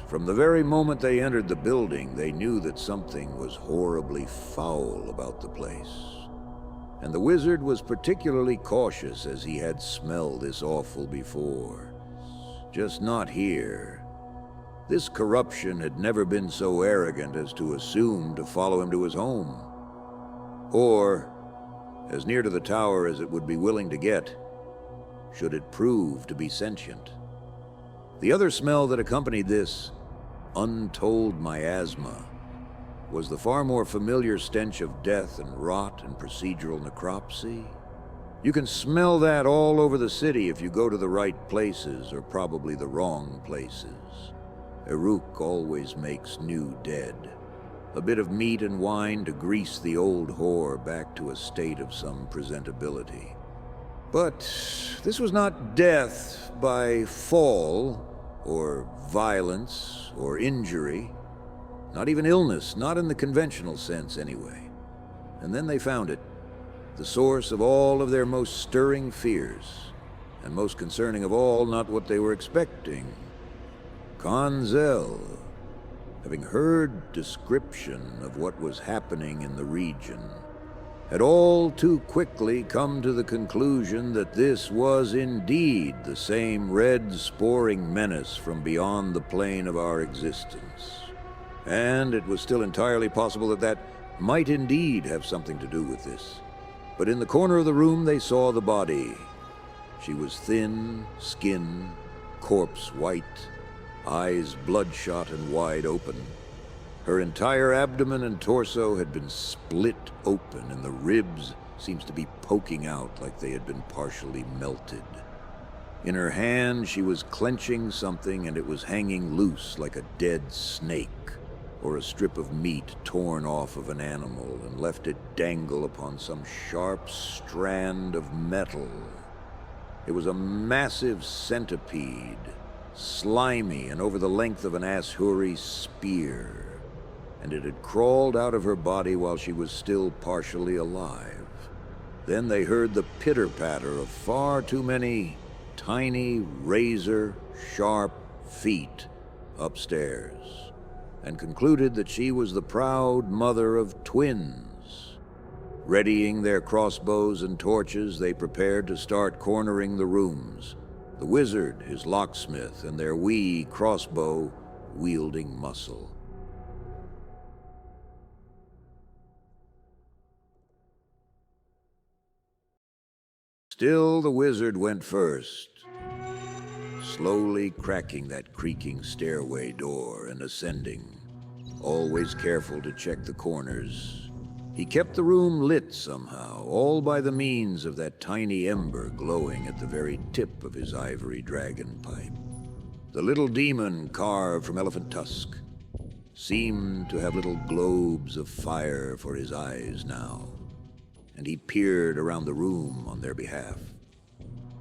From the very moment they entered the building, they knew that something was horribly foul about the place. And the wizard was particularly cautious, as he had smelled this awful before. Just not here. This corruption had never been so arrogant as to assume to follow him to his home. Or, as near to the tower as it would be willing to get, should it prove to be sentient. The other smell that accompanied this untold miasma was the far more familiar stench of death and rot and procedural necropsy. You can smell that all over the city if you go to the right places, or probably the wrong places. Eruk always makes new dead. A bit of meat and wine to grease the old whore back to a state of some presentability. But this was not death by fall, or violence, or injury. Not even illness, not in the conventional sense anyway. And then they found it, the source of all of their most stirring fears, and most concerning of all, not what they were expecting. Khanzel, having heard description of what was happening in the region, had all too quickly come to the conclusion that this was indeed the same red sporing menace from beyond the plane of our existence. And it was still entirely possible that that might indeed have something to do with this. But in the corner of the room they saw the body. She was thin, skin, corpse white, eyes bloodshot and wide open. Her entire abdomen and torso had been split open, and the ribs seemed to be poking out like they had been partially melted. In her hand she was clenching something, and it was hanging loose like a dead snake, or a strip of meat torn off of an animal and left it dangle upon some sharp strand of metal. It was a massive centipede, slimy and over the length of an Ashuri spear, and it had crawled out of her body while she was still partially alive. Then they heard the pitter-patter of far too many tiny, razor-sharp feet upstairs, and concluded that she was the proud mother of twins. Readying their crossbows and torches, they prepared to start cornering the rooms, the wizard, his locksmith, and their wee crossbow-wielding muscle. Still, the wizard went first, slowly cracking that creaking stairway door and ascending, always careful to check the corners. He kept the room lit somehow, all by the means of that tiny ember glowing at the very tip of his ivory dragon pipe. The little demon carved from elephant tusk seemed to have little globes of fire for his eyes now, and he peered around the room on their behalf,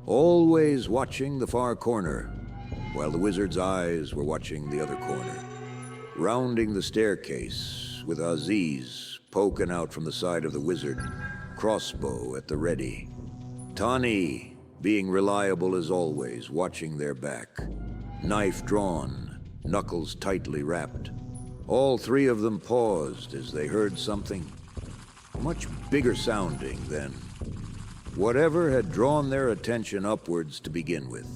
always watching the far corner, while the wizard's eyes were watching the other corner, rounding the staircase with Aziz poking out from the side of the wizard, crossbow at the ready. Tani, being reliable as always, watching their back, knife drawn, knuckles tightly wrapped. All three of them paused as they heard something much bigger sounding than whatever had drawn their attention upwards to begin with.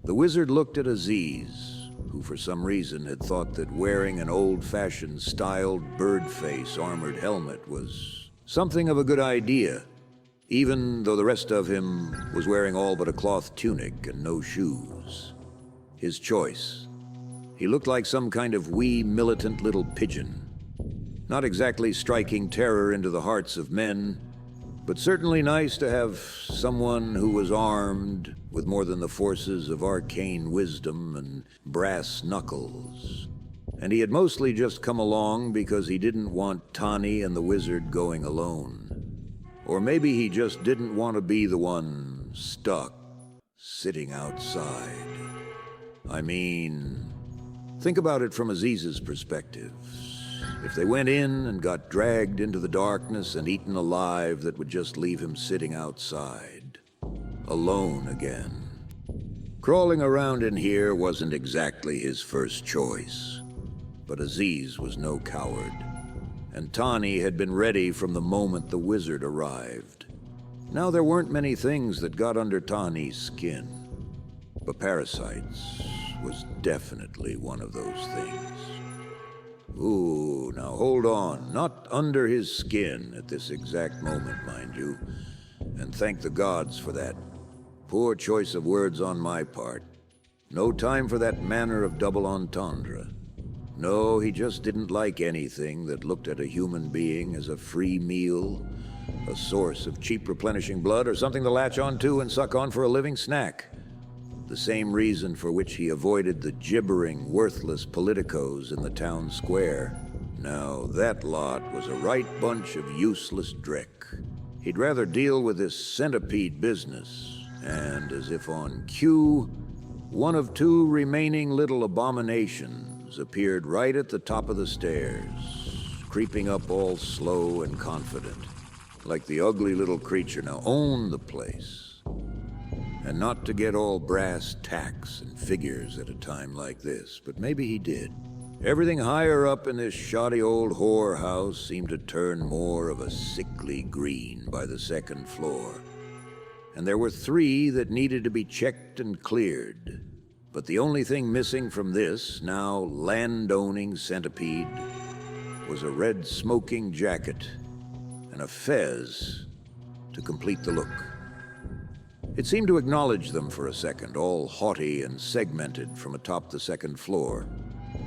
The wizard looked at Aziz, who for some reason had thought that wearing an old-fashioned styled bird-face armored helmet was something of a good idea, even though the rest of him was wearing all but a cloth tunic and no shoes. His choice. He looked like some kind of wee militant little pigeon, not exactly striking terror into the hearts of men, but certainly nice to have someone who was armed with more than the forces of arcane wisdom and brass knuckles. And he had mostly just come along because he didn't want Tani and the wizard going alone. Or maybe he just didn't want to be the one stuck, sitting outside. I mean, think about it from Aziz's perspective. If they went in and got dragged into the darkness and eaten alive, that would just leave him sitting outside, alone again. Crawling around in here wasn't exactly his first choice. But Aziz was no coward, and Tani had been ready from the moment the wizard arrived. Now there weren't many things that got under Tani's skin, but parasites was definitely one of those things. Ooh, now hold on. Not under his skin at this exact moment, mind you. And thank the gods for that. Poor choice of words on my part. No time for that manner of double entendre. No, he just didn't like anything that looked at a human being as a free meal, a source of cheap replenishing blood, or something to latch onto and suck on for a living snack. The same reason for which he avoided the gibbering, worthless politicos in the town square. Now, that lot was a right bunch of useless dreck. He'd rather deal with this centipede business, and as if on cue, one of two remaining little abominations appeared right at the top of the stairs, creeping up all slow and confident, like the ugly little creature now owned the place. And not to get all brass tacks and figures at a time like this, but maybe he did. Everything higher up in this shoddy old whorehouse seemed to turn more of a sickly green by the second floor. And there were 3 that needed to be checked and cleared. But the only thing missing from this, now land-owning centipede, was a red smoking jacket and a fez to complete the look. It seemed to acknowledge them for a second, all haughty and segmented from atop the second floor,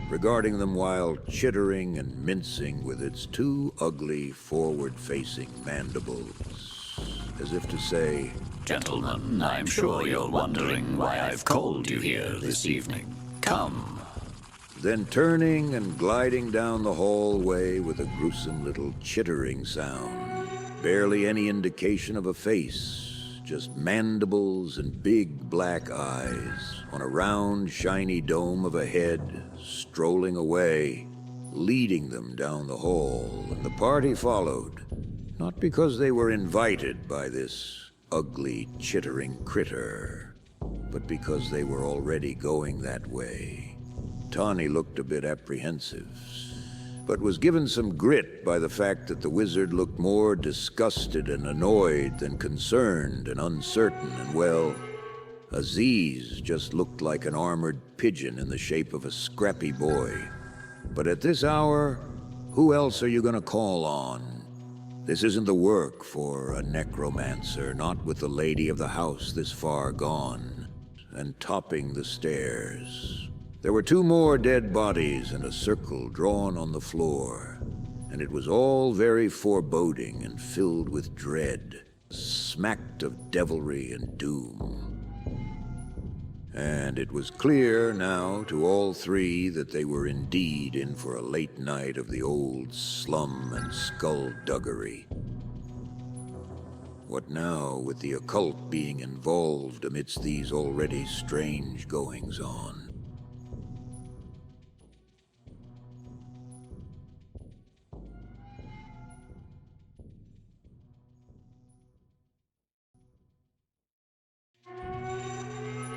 regarding them while chittering and mincing with its 2 ugly, forward-facing mandibles, as if to say, "Gentlemen, I'm sure you're wondering why I've called you here this evening. Come." Then turning and gliding down the hallway with a gruesome little chittering sound. Barely any indication of a face, just mandibles and big black eyes on a round, shiny dome of a head, strolling away, leading them down the hall, and the party followed, not because they were invited by this ugly, chittering critter, but because they were already going that way. Tani looked a bit apprehensive, but was given some grit by the fact that the wizard looked more disgusted and annoyed than concerned and uncertain, and well, Aziz just looked like an armored pigeon in the shape of a scrappy boy. But at this hour, who else are you going to call on? This isn't the work for a necromancer, not with the lady of the house this far gone, and topping the stairs. There were 2 more dead bodies and a circle drawn on the floor, and it was all very foreboding and filled with dread, smacked of devilry and doom. And it was clear now to all 3 that they were indeed in for a late night of the old slum and skullduggery. What now with the occult being involved amidst these already strange goings-on?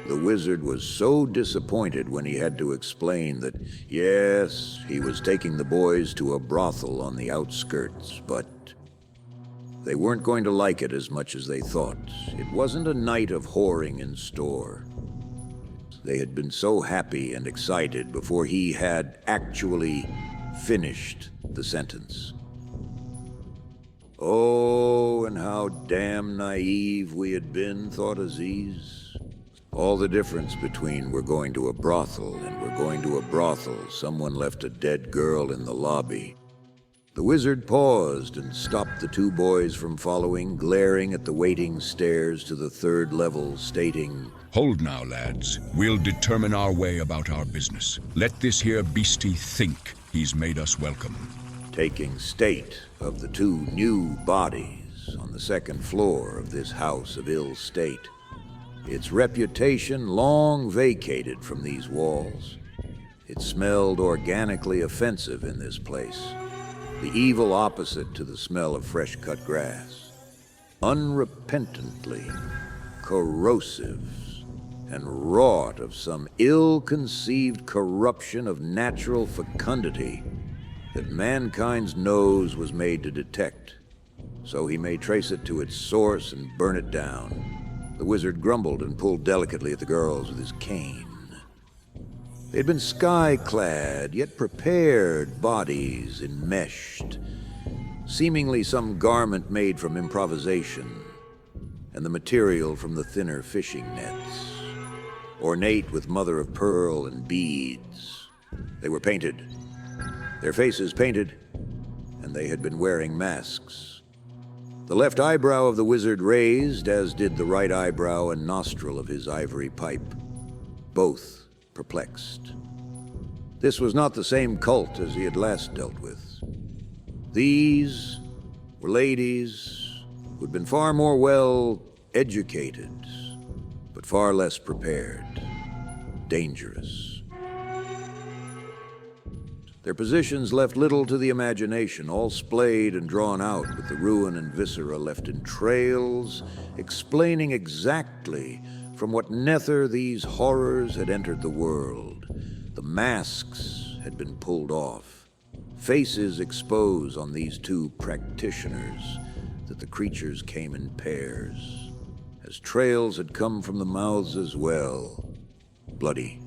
The wizard was so disappointed when he had to explain that, yes, he was taking the boys to a brothel on the outskirts, but they weren't going to like it as much as they thought. It wasn't a night of whoring in store. They had been so happy and excited before he had actually finished the sentence. Oh, and how damn naive we had been, thought Aziz. All the difference between we're going to a brothel and we're going to a brothel, someone left a dead girl in the lobby. The wizard paused and stopped the 2 boys from following, glaring at the waiting stairs to the 3rd level, stating, "Hold now, lads. We'll determine our way about our business. Let this here beastie think he's made us welcome." taking state of the 2 new bodies on the 2nd floor of this house of ill state. Its reputation long vacated from these walls. It smelled organically offensive in this place, the evil opposite to the smell of fresh-cut grass. Unrepentantly corrosive and wrought of some ill-conceived corruption of natural fecundity that mankind's nose was made to detect, so he may trace it to its source and burn it down. The wizard grumbled and pulled delicately at the girls with his cane. They'd been sky-clad, yet prepared bodies enmeshed, seemingly some garment made from improvisation, and the material from the thinner fishing nets, ornate with mother-of-pearl and beads. They were painted, their faces painted, and they had been wearing masks. The left eyebrow of the wizard raised, as did the right eyebrow and nostril of his ivory pipe, both perplexed. This was not the same cult as he had last dealt with. These were ladies who had been far more well educated, but far less prepared, dangerous. Their positions left little to the imagination, all splayed and drawn out, with the ruin and viscera left in trails, explaining exactly from what nether these horrors had entered the world. The masks had been pulled off, faces exposed on these two practitioners, that the creatures came in pairs, as trails had come from the mouths as well, bloody,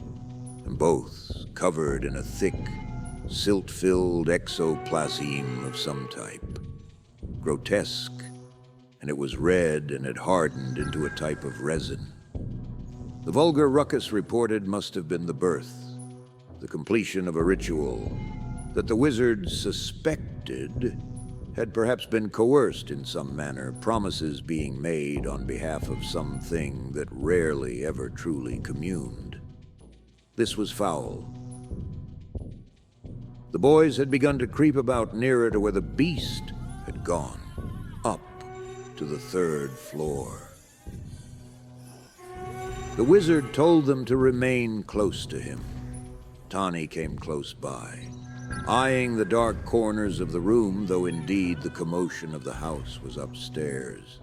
and both covered in a thick, silt-filled exoplasm of some type. Grotesque, and it was red and had hardened into a type of resin. The vulgar ruckus reported must have been the birth, the completion of a ritual that the wizard suspected had perhaps been coerced in some manner, promises being made on behalf of something that rarely ever truly communed. This was foul. The boys had begun to creep about nearer to where the beast had gone, up to the 3rd floor. The wizard told them to remain close to him. Tani came close by, eyeing the dark corners of the room, though indeed the commotion of the house was upstairs.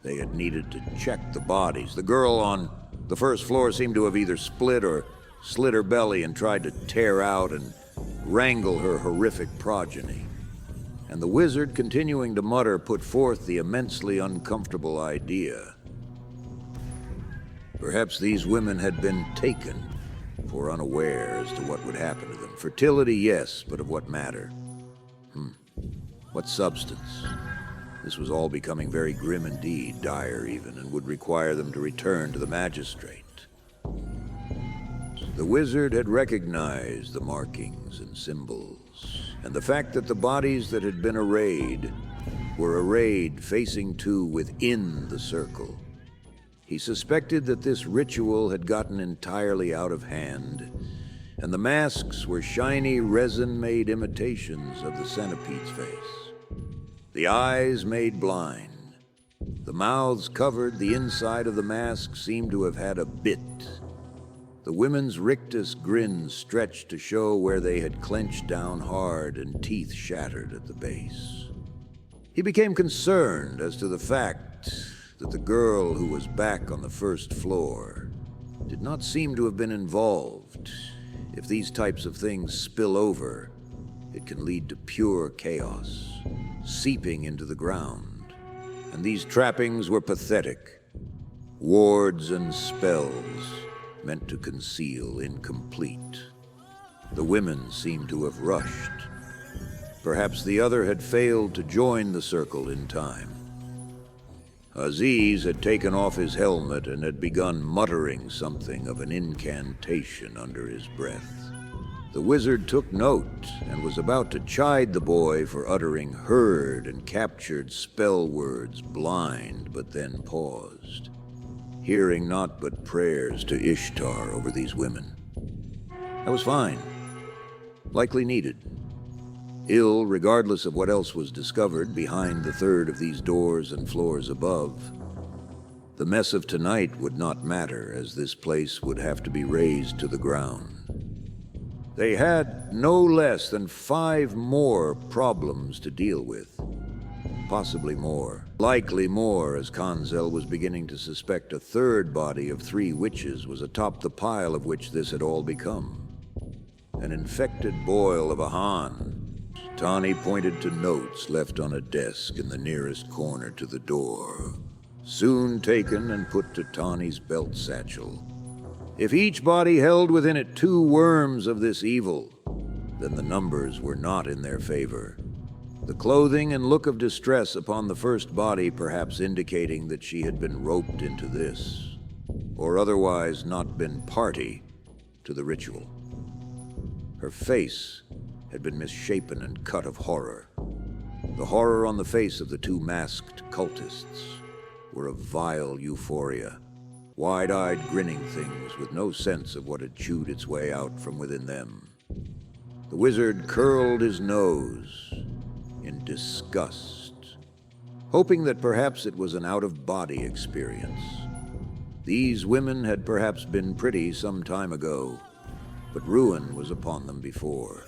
They had needed to check the bodies. The girl on the 1st floor seemed to have either split or slit her belly and tried to tear out and wrangle her horrific progeny. And the wizard, continuing to mutter, put forth the immensely uncomfortable idea. Perhaps these women had been taken, for unaware as to what would happen to them. Fertility, yes, but of what matter? What substance? This was all becoming very grim indeed, dire even, and would require them to return to the magistrate. The wizard had recognized the markings and symbols, and the fact that the bodies that had been arrayed were arrayed facing to within the circle. He suspected that this ritual had gotten entirely out of hand, and the masks were shiny resin-made imitations of the centipede's face. The eyes made blind. The mouths covered, the inside of the mask seemed to have had a bit. The women's rictus grins stretched to show where they had clenched down hard and teeth shattered at the base. He became concerned as to the fact that the girl who was back on the 1st floor did not seem to have been involved. If these types of things spill over, it can lead to pure chaos, seeping into the ground. And these trappings were pathetic. Wards and spells meant to conceal, incomplete. The women seemed to have rushed. Perhaps the other had failed to join the circle in time. Aziz had taken off his helmet and had begun muttering something of an incantation under his breath. The wizard took note and was about to chide the boy for uttering heard and captured spell words blind, but then paused, hearing naught but prayers to Ishtar over these women. That was fine. Likely needed. Ill, regardless of what else was discovered behind the 3rd of these doors and floors above. The mess of tonight would not matter, as this place would have to be razed to the ground. They had no less than 5 more problems to deal with. possibly more. Likely more, as Khanzel was beginning to suspect a third body of 3 witches was atop the pile of which this had all become. An infected boil of a Han. Tani pointed to notes left on a desk in the nearest corner to the door, soon taken and put to Tani's belt satchel. If each body held within it 2 worms of this evil, then the numbers were not in their favor. The clothing and look of distress upon the first body perhaps indicating that she had been roped into this, or otherwise not been party to the ritual. Her face had been misshapen and cut of horror. The horror on the face of the 2 masked cultists were of vile euphoria, wide-eyed grinning things with no sense of what had chewed its way out from within them. The wizard curled his nose in disgust, hoping that perhaps it was an out-of-body experience. These women had perhaps been pretty some time ago, but ruin was upon them before,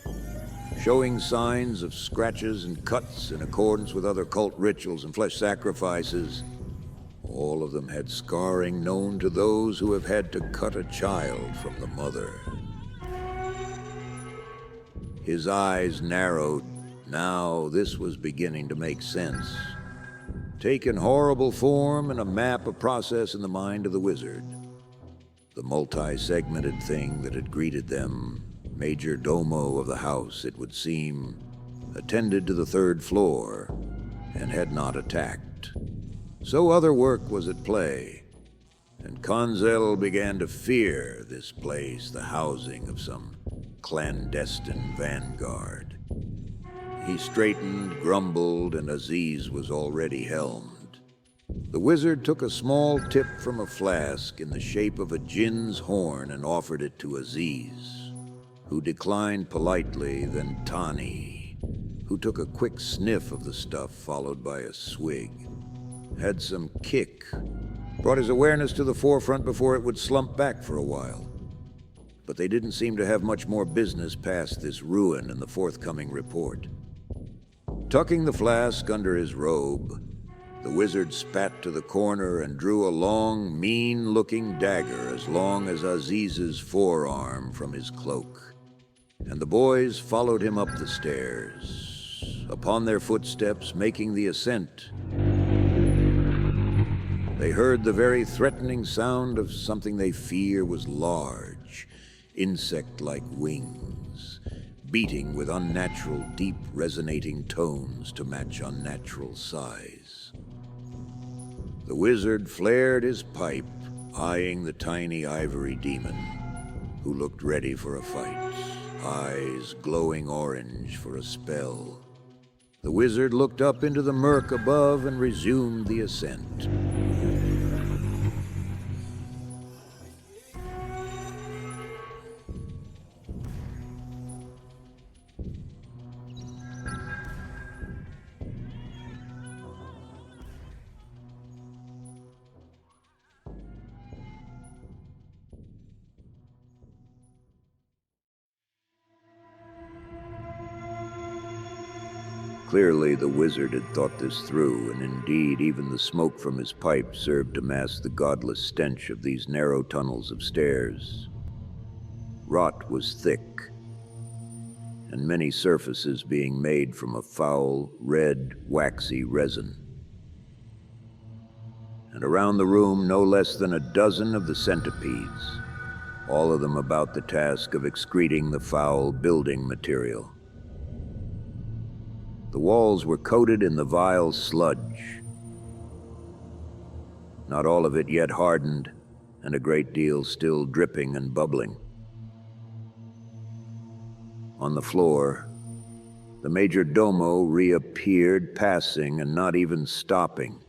showing signs of scratches and cuts in accordance with other cult rituals and flesh sacrifices. All of them had scarring known to those who have had to cut a child from the mother. His eyes narrowed. Now this was beginning to make sense. Taken horrible form and a map of process in the mind of the wizard. The multi-segmented thing that had greeted them, major domo of the house, it would seem, attended to the 3rd floor and had not attacked. So other work was at play, and Khanzel began to fear this place, the housing of some clandestine vanguard. He straightened, grumbled, and Aziz was already helmed. The wizard took a small tip from a flask in the shape of a jinn's horn and offered it to Aziz, who declined politely, then Tani, who took a quick sniff of the stuff followed by a swig. Had some kick, brought his awareness to the forefront before it would slump back for a while. But they didn't seem to have much more business past this ruin and the forthcoming report. Tucking the flask under his robe, the wizard spat to the corner and drew a long, mean-looking dagger as long as Aziz's forearm from his cloak. And the boys followed him up the stairs. Upon their footsteps, making the ascent, they heard the very threatening sound of something they fear was large, insect-like wings, beating with unnatural, deep, resonating tones to match unnatural size. The wizard flared his pipe, eyeing the tiny ivory demon, who looked ready for a fight, eyes glowing orange for a spell. The wizard looked up into the murk above and resumed the ascent. Clearly, the wizard had thought this through, and indeed, even the smoke from his pipe served to mask the godless stench of these narrow tunnels of stairs. Rot was thick, and many surfaces being made from a foul, red, waxy resin. And around the room, no less than a dozen of the centipedes, all of them about the task of excreting the foul building material. The walls were coated in the vile sludge, not all of it yet hardened, and a great deal still dripping and bubbling. On the floor, the major domo reappeared, passing and not even stopping,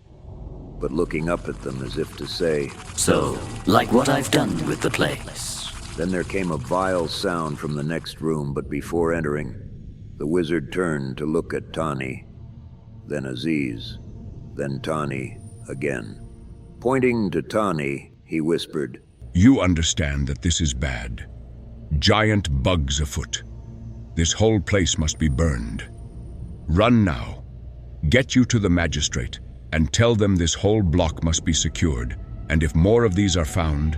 but looking up at them as if to say, "So, like what I've done with the place." Then there came a vile sound from the next room, but before entering, the wizard turned to look at Tani, then Aziz, then Tani again. Pointing to Tani, he whispered, You understand that this is bad. Giant bugs afoot. This whole place must be burned. Run now, Get you to the magistrate and tell them this whole block must be secured, and if more of these are found,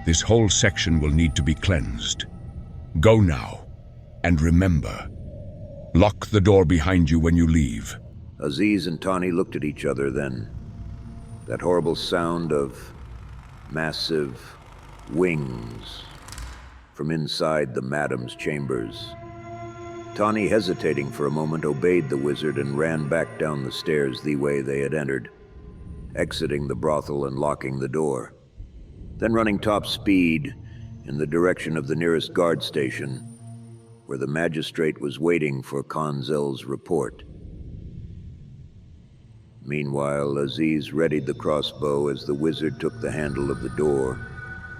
this whole section will need to be cleansed. Go now, and remember, lock the door behind you when you leave. Aziz and Tani looked at each other then. That horrible sound of massive wings from inside the madam's chambers. Tani, hesitating for a moment, obeyed the wizard and ran back down the stairs the way they had entered, exiting the brothel and locking the door. Then running top speed in the direction of the nearest guard station, where the magistrate was waiting for Khanzel's report. Meanwhile, Aziz readied the crossbow as the wizard took the handle of the door,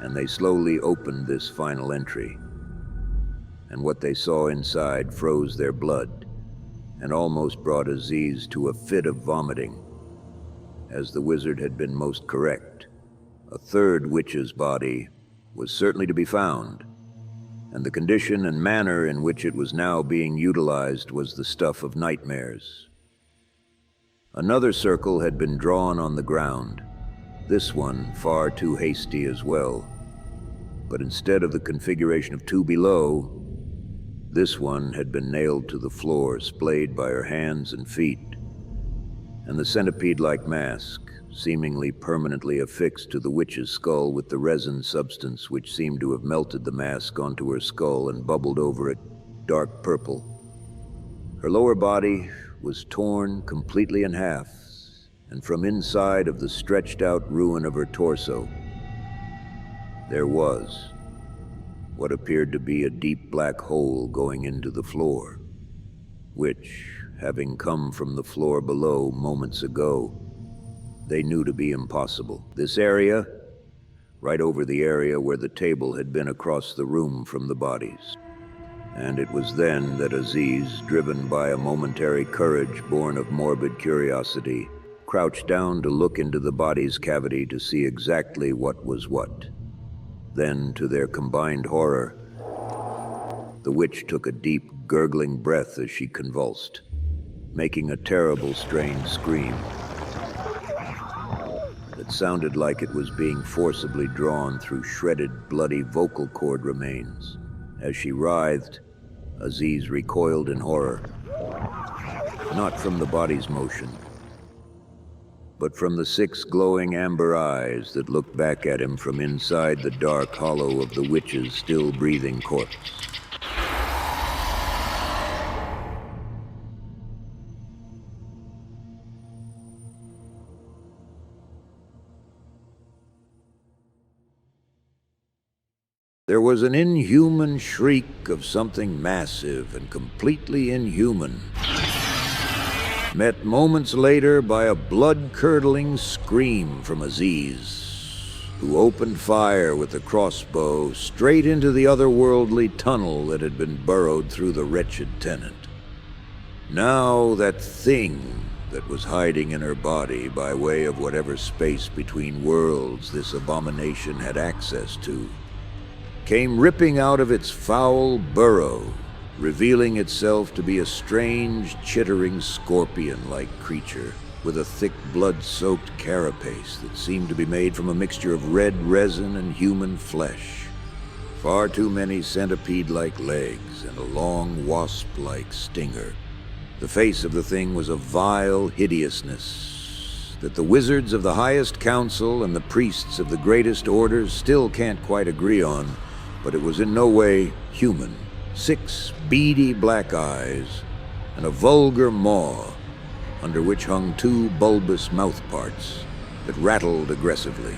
and they slowly opened this final entry. And what they saw inside froze their blood, and almost brought Aziz to a fit of vomiting. As the wizard had been most correct, a third witch's body was certainly to be found, and the condition and manner in which it was now being utilized was the stuff of nightmares. Another circle had been drawn on the ground, this one far too hasty as well. But instead of the configuration of two below, this one had been nailed to the floor, splayed by her hands and feet, and the centipede-like mask, seemingly permanently affixed to the witch's skull with the resin substance which seemed to have melted the mask onto her skull and bubbled over it, dark purple. Her lower body was torn completely in half, and from inside of the stretched-out ruin of her torso, there was what appeared to be a deep black hole going into the floor, which, having come from the floor below moments ago, they knew to be impossible. This area, right over the area where the table had been across the room from the bodies. And it was then that Aziz, driven by a momentary courage born of morbid curiosity, crouched down to look into the body's cavity to see exactly what was what. Then, to their combined horror, the witch took a deep, gurgling breath as she convulsed, making a terrible, strained scream that sounded like it was being forcibly drawn through shredded, bloody vocal cord remains. As she writhed, Aziz recoiled in horror, not from the body's motion, but from the 6 glowing amber eyes that looked back at him from inside the dark hollow of the witch's still breathing corpse. There was an inhuman shriek of something massive and completely inhuman, met moments later by a blood-curdling scream from Aziz, who opened fire with the crossbow straight into the otherworldly tunnel that had been burrowed through the wretched tenant. Now that thing that was hiding in her body by way of whatever space between worlds this abomination had access to, came ripping out of its foul burrow, revealing itself to be a strange, chittering scorpion-like creature with a thick, blood-soaked carapace that seemed to be made from a mixture of red resin and human flesh. Far too many centipede-like legs and a long, wasp-like stinger. The face of the thing was a vile hideousness that the wizards of the highest council and the priests of the greatest orders still can't quite agree on, but it was in no way human. 6 beady black eyes and a vulgar maw, under which hung 2 bulbous mouth parts that rattled aggressively.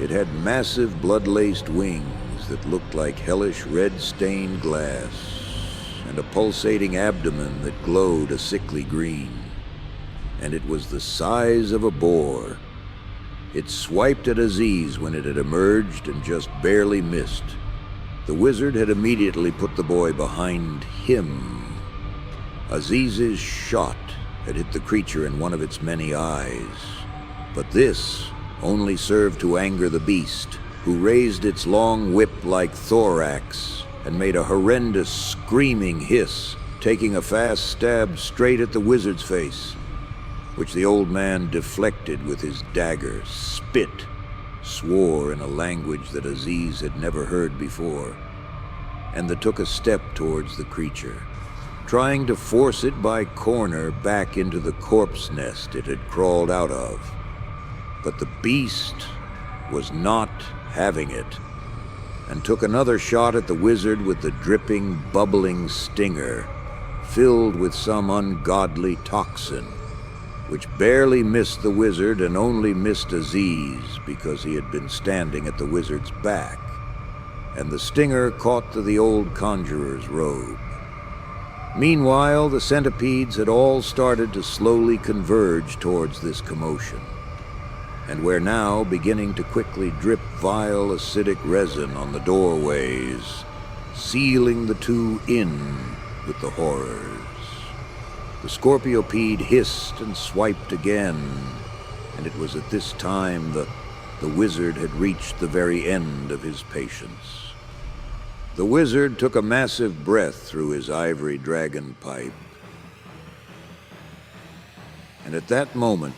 It had massive blood-laced wings that looked like hellish red stained glass, and a pulsating abdomen that glowed a sickly green. And it was the size of a boar. It swiped at Aziz when it had emerged and just barely missed. The wizard had immediately put the boy behind him. Aziz's shot had hit the creature in one of its many eyes, but this only served to anger the beast, who raised its long whip like thorax and made a horrendous screaming hiss, taking a fast stab straight at the wizard's face, which the old man deflected with his dagger, spit, swore in a language that Aziz had never heard before, and then took a step towards the creature, trying to force it by corner back into the corpse nest it had crawled out of. But the beast was not having it, and took another shot at the wizard with the dripping, bubbling stinger, filled with some ungodly toxin, which barely missed the wizard and only missed Aziz because he had been standing at the wizard's back, and the stinger caught to the old conjurer's robe. Meanwhile, the centipedes had all started to slowly converge towards this commotion, and were now beginning to quickly drip vile acidic resin on the doorways, sealing the two in with the horrors. The scorpiopede hissed and swiped again, and it was at this time that the wizard had reached the very end of his patience. The wizard took a massive breath through his ivory dragon pipe, and at that moment,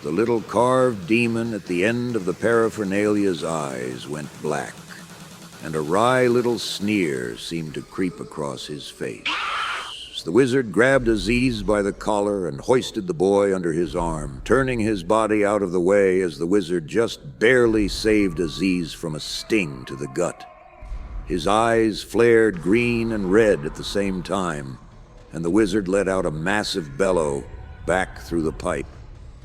the little carved demon at the end of the paraphernalia's eyes went black, and a wry little sneer seemed to creep across his face. The wizard grabbed Aziz by the collar and hoisted the boy under his arm, turning his body out of the way as the wizard just barely saved Aziz from a sting to the gut. His eyes flared green and red at the same time, and the wizard let out a massive bellow back through the pipe,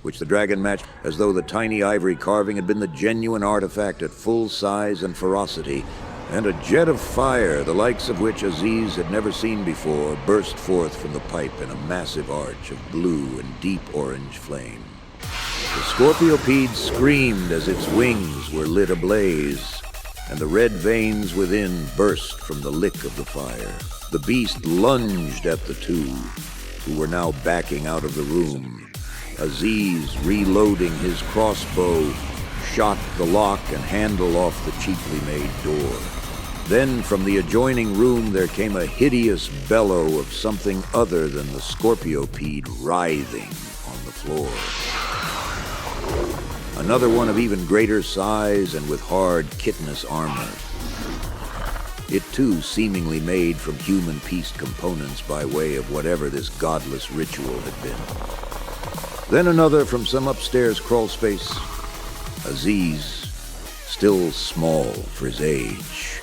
which the dragon matched as though the tiny ivory carving had been the genuine artifact at full size and ferocity, and a jet of fire, the likes of which Aziz had never seen before, burst forth from the pipe in a massive arch of blue and deep orange flame. The scorpiopede screamed as its wings were lit ablaze, and the red veins within burst from the lick of the fire. The beast lunged at the two, who were now backing out of the room. Aziz, reloading his crossbow, shot the lock and handle off the cheaply made door. Then from the adjoining room there came a hideous bellow of something other than the scorpiopede writhing on the floor. Another one of even greater size and with hard chitinous armor. It too seemingly made from human pieced components by way of whatever this godless ritual had been. Then another from some upstairs crawlspace. Aziz, still small for his age,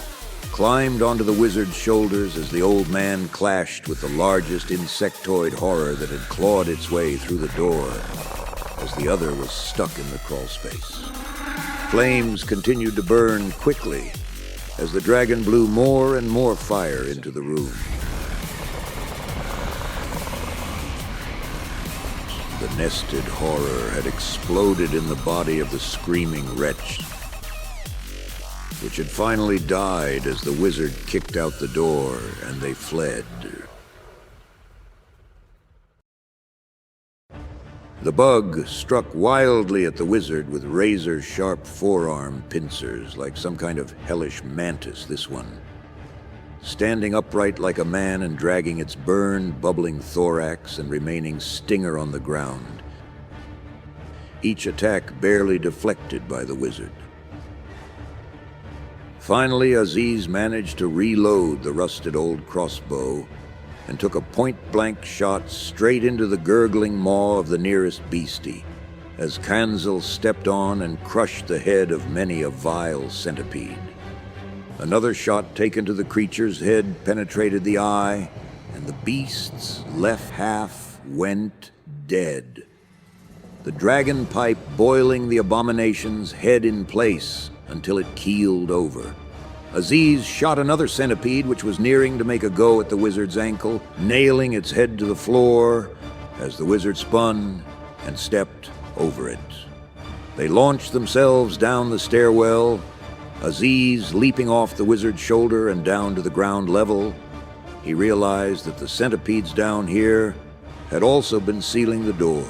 climbed onto the wizard's shoulders as the old man clashed with the largest insectoid horror that had clawed its way through the door, as the other was stuck in the crawlspace. Flames continued to burn quickly as the dragon blew more and more fire into the room. The nested horror had exploded in the body of the screaming wretch, which had finally died as the wizard kicked out the door and they fled. The bug struck wildly at the wizard with razor-sharp forearm pincers, like some kind of hellish mantis, this one. Standing upright like a man and dragging its burned, bubbling thorax and remaining stinger on the ground. Each attack barely deflected by the wizard. Finally, Aziz managed to reload the rusted old crossbow and took a point-blank shot straight into the gurgling maw of the nearest beastie, as Khanzel stepped on and crushed the head of many a vile centipede. Another shot taken to the creature's head penetrated the eye, and the beast's left half went dead. The dragon pipe boiling the abomination's head in place until it keeled over. Aziz shot another centipede which was nearing to make a go at the wizard's ankle, nailing its head to the floor as the wizard spun and stepped over it. They launched themselves down the stairwell, Aziz leaping off the wizard's shoulder and down to the ground level. He realized that the centipedes down here had also been sealing the doors,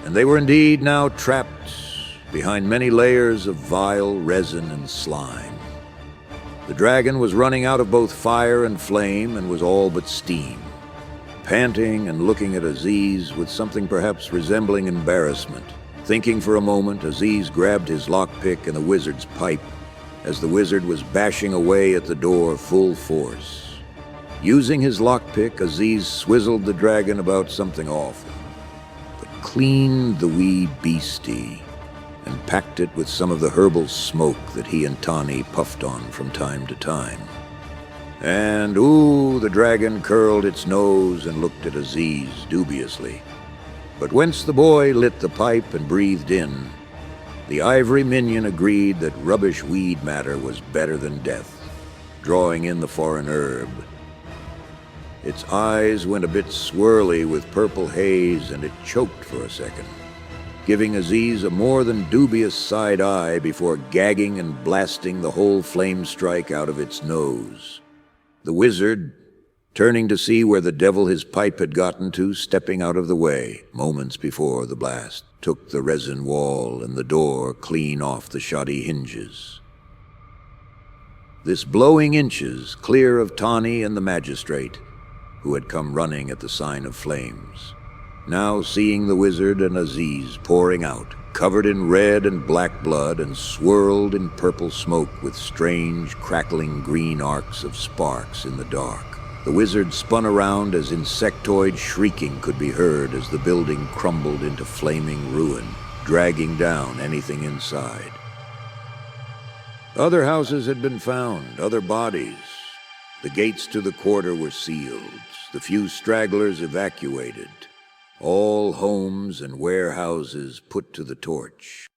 and they were indeed now trapped behind many layers of vile resin and slime. The dragon was running out of both fire and flame and was all but steam. Panting and looking at Aziz with something perhaps resembling embarrassment. Thinking for a moment, Aziz grabbed his lockpick and the wizard's pipe as the wizard was bashing away at the door full force. Using his lockpick, Aziz swizzled the dragon about something awful, but cleaned the wee beastie and packed it with some of the herbal smoke that he and Tani puffed on from time to time. And, ooh, the dragon curled its nose and looked at Aziz dubiously. But whence the boy lit the pipe and breathed in, the ivory minion agreed that rubbish weed matter was better than death, drawing in the foreign herb. Its eyes went a bit swirly with purple haze, and it choked for a second, giving Aziz a more than dubious side eye before gagging and blasting the whole flame strike out of its nose. The wizard, turning to see where the devil his pipe had gotten to, stepping out of the way moments before the blast, took the resin wall and the door clean off the shoddy hinges. This blowing inches clear of Tani and the magistrate, who had come running at the sign of flames. Now seeing the wizard and Aziz pouring out, covered in red and black blood and swirled in purple smoke with strange, crackling green arcs of sparks in the dark. The wizard spun around as insectoid shrieking could be heard as the building crumbled into flaming ruin, dragging down anything inside. Other houses had been found, other bodies. The gates to the quarter were sealed, the few stragglers evacuated. All homes and warehouses put to the torch.